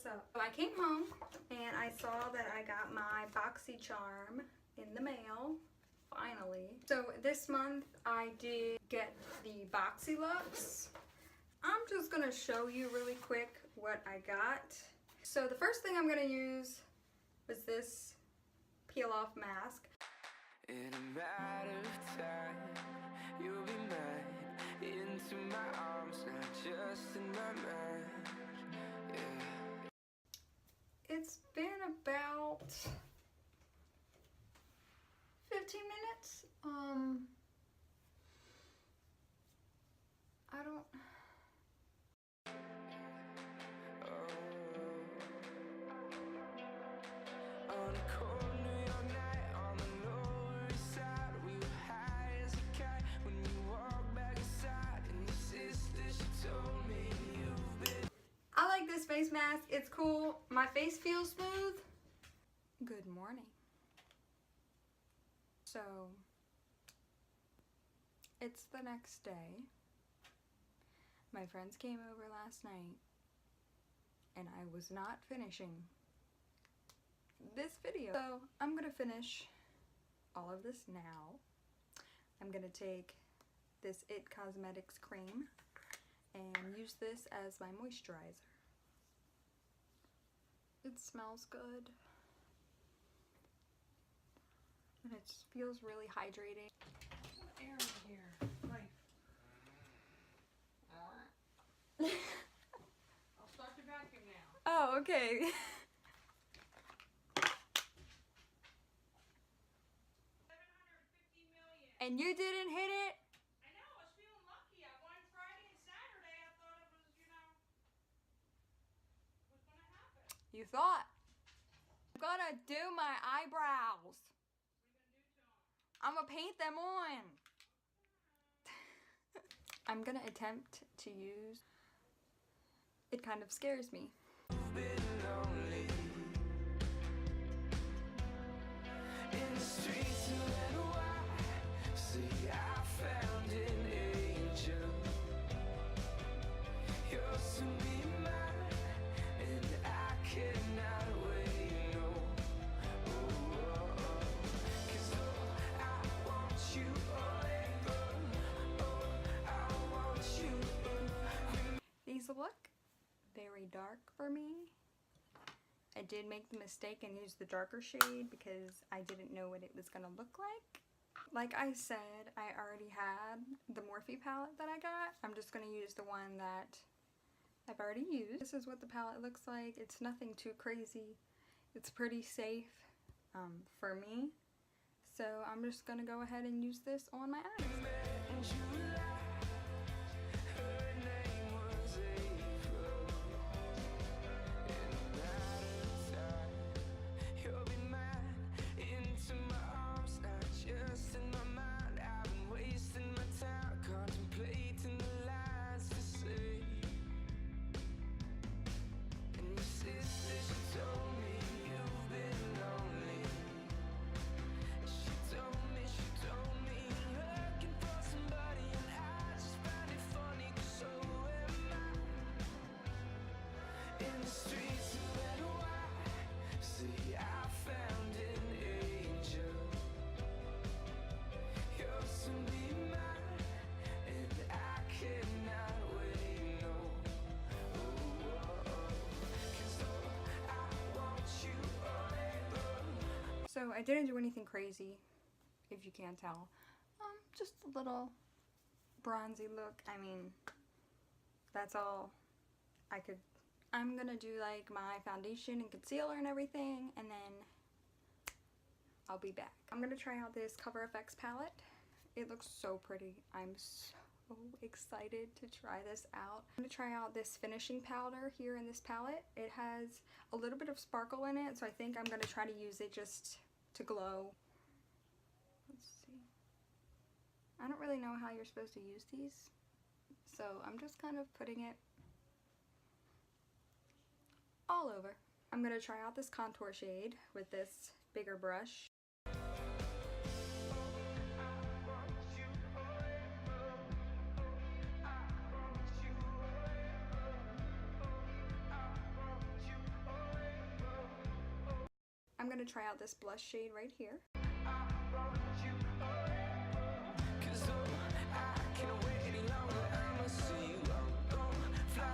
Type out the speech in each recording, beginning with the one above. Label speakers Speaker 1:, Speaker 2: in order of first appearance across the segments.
Speaker 1: what's up? So I came home and I saw that I got my BoxyCharm in the mail, finally. So this month I did get the BoxyLuxe. I'm just gonna show you really quick what I got. So the first thing I'm gonna use was this peel off mask.
Speaker 2: In a matter of time, you'll be mine into my arms, not just in my mind. Yeah.
Speaker 1: It's been about 15 minutes. I don't.
Speaker 2: On a cold New York night, on the Lower East Side, we were high as a kite when you walked back inside, and your sister, she told me you've been.
Speaker 1: I like this face mask. It's cool. My face feels smooth. Good morning. So, it's the next day. My friends came over last night, and I was not finishing this video. So, I'm gonna finish all of this now. I'm gonna take this It Cosmetics cream and use this as my moisturizer. It smells good. And it just feels really hydrating.
Speaker 3: Some air in here. Life. I'll start the vacuum now.
Speaker 1: Oh, okay.
Speaker 3: 750 million.
Speaker 1: And you didn't hit it?
Speaker 3: I know, I was feeling lucky. I won Friday and Saturday. I thought it was, was gonna happen.
Speaker 1: You thought. I'm gonna do my eyebrows.
Speaker 3: What are you gonna do to them?
Speaker 1: I'm gonna paint them on. I'm gonna attempt to use. It kind of scares me.
Speaker 2: You've been lonely in the streets of NY. See, I found an angel. Yours to be mine, and I cannot wait. No, oh, 'cause I want you, I want you.
Speaker 1: These look very dark for me. I did make the mistake and use the darker shade because I didn't know what it was gonna look like. Like I said, I already had the Morphe palette that I got. I'm just gonna use the one that I've already used. This is what the palette looks like. It's nothing too crazy. It's pretty safe for me. So I'm just gonna go ahead and use this on my eyes.
Speaker 2: Her name was April. In a matter of time, you'll be mine into my arms, not just in my mind. I've been wasting my time contemplating the lines to say. And your sister, she told me you've been lonely. She told me looking for somebody, and I just find it funny, 'cause so am I. In the streets of NY, see, I found an angel. Yours to be mine, and I cannot wait, no. Oh, 'cause I want you,
Speaker 1: So I didn't do anything crazy, if you can't tell. Just a little bronzy look. I mean, that's all I could. I'm gonna do like my foundation and concealer and everything, and then I'll be back. I'm gonna try out this Cover FX palette. It looks so pretty. I'm so excited to try this out. I'm gonna try out this finishing powder here in this palette. It has a little bit of sparkle in it, so I think I'm gonna try to use it just to glow. Let's see. I don't really know how you're supposed to use these, so I'm just kind of putting it all over. I'm gonna try out this contour shade with this bigger brush. going to try out this blush shade right here.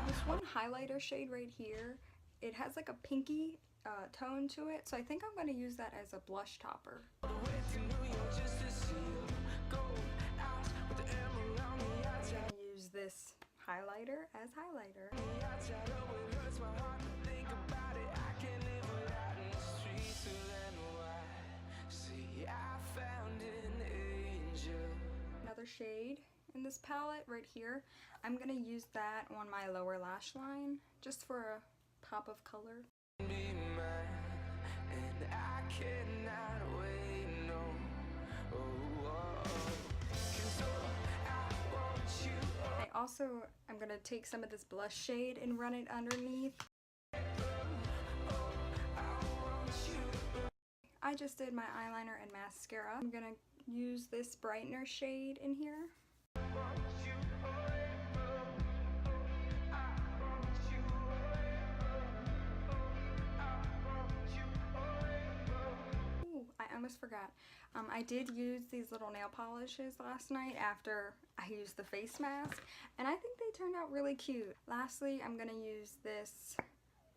Speaker 1: This one highlighter shade right here, it has like a pinky tone to it, so I think I'm going to use that as a blush topper. I'm going to use this highlighter as highlighter. Another shade in this palette right here. I'm going to use that on my lower lash line just for a pop of color. I'm going to take some of this blush shade and run it underneath. I just did my eyeliner and mascara. I'm going to use this brightener shade in here. Ooh, I almost forgot. I did use these little nail polishes last night after I used the face mask, and I think they turned out really cute. Lastly, I'm going to use this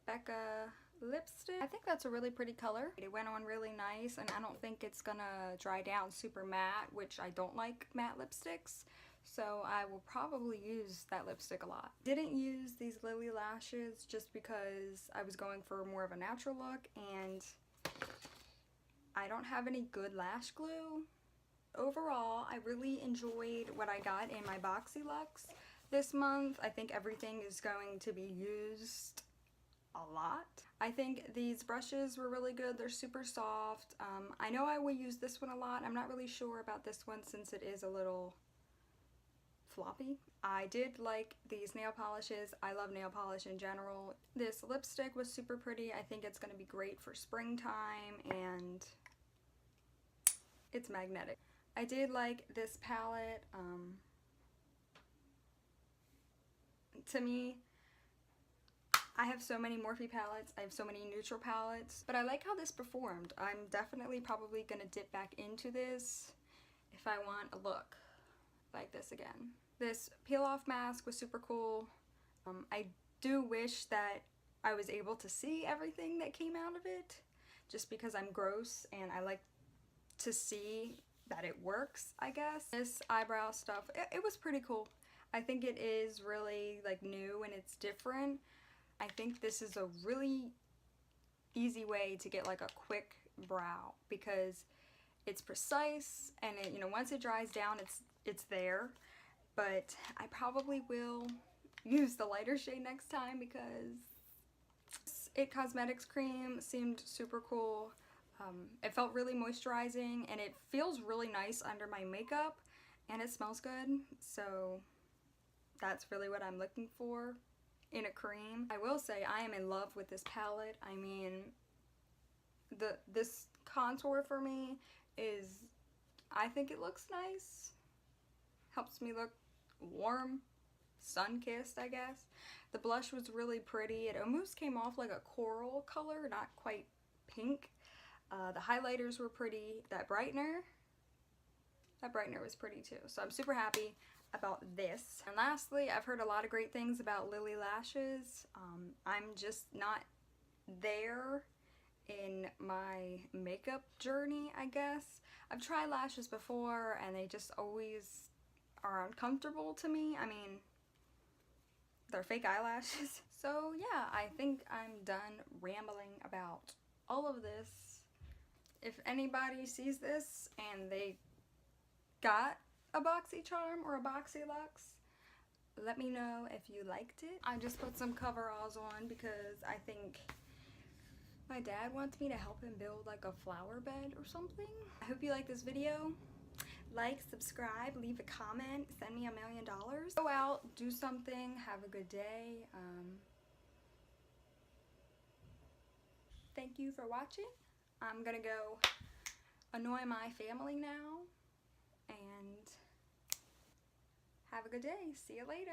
Speaker 1: Becca lipstick. I think that's a really pretty color. It went on really nice, and I don't think it's gonna dry down super matte, which I don't like matte lipsticks, so I will probably use that lipstick a lot. Didn't use these Lily lashes just because I was going for more of a natural look, and I don't have any good lash glue. Overall, I really enjoyed what I got in my BoxyLuxe this month. I think everything is going to be used a lot. I think these brushes were really good. They're super soft. I know I will use this one a lot. I'm not really sure about this one since it is a little floppy. I did like these nail polishes. I love nail polish in general. This lipstick was super pretty. I think it's going to be great for springtime, and it's magnetic. I did like this palette. To me, I have so many Morphe palettes, I have so many neutral palettes, but I like how this performed. I'm definitely probably going to dip back into this if I want a look like this again. This peel off mask was super cool. I do wish that I was able to see everything that came out of it, just because I'm gross and I like to see that it works, I guess. This eyebrow stuff, it was pretty cool. I think it is really like new and it's different. I think this is a really easy way to get like a quick brow because it's precise, and it, you know, once it dries down, it's there. But I probably will use the lighter shade next time because It Cosmetics cream seemed super cool. It felt really moisturizing, and it feels really nice under my makeup, and it smells good. So that's really what I'm looking for in a cream. I will say I am in love with this palette. I mean, this contour for me is, I think it looks nice. Helps me look warm, sun-kissed, I guess. The blush was really pretty. It almost came off like a coral color, not quite pink. The highlighters were pretty. That brightener was pretty too. So I'm super happy about this. And lastly, I've heard a lot of great things about Lily lashes. I'm just not there in my makeup journey, I guess. I've tried lashes before and they just always are uncomfortable to me. I mean, they're fake eyelashes. So yeah, I think I'm done rambling about all of this. If anybody sees this and they got a BoxyCharm or a BoxyLuxe, let me know if you liked it. I just put some coveralls on because I think my dad wants me to help him build like a flower bed or something. I hope you like this video. Like, subscribe, leave a comment, send me $1 million. Go out, do something, have a good day. Thank you for watching. I'm gonna go annoy my family now, and have a good day. See you later.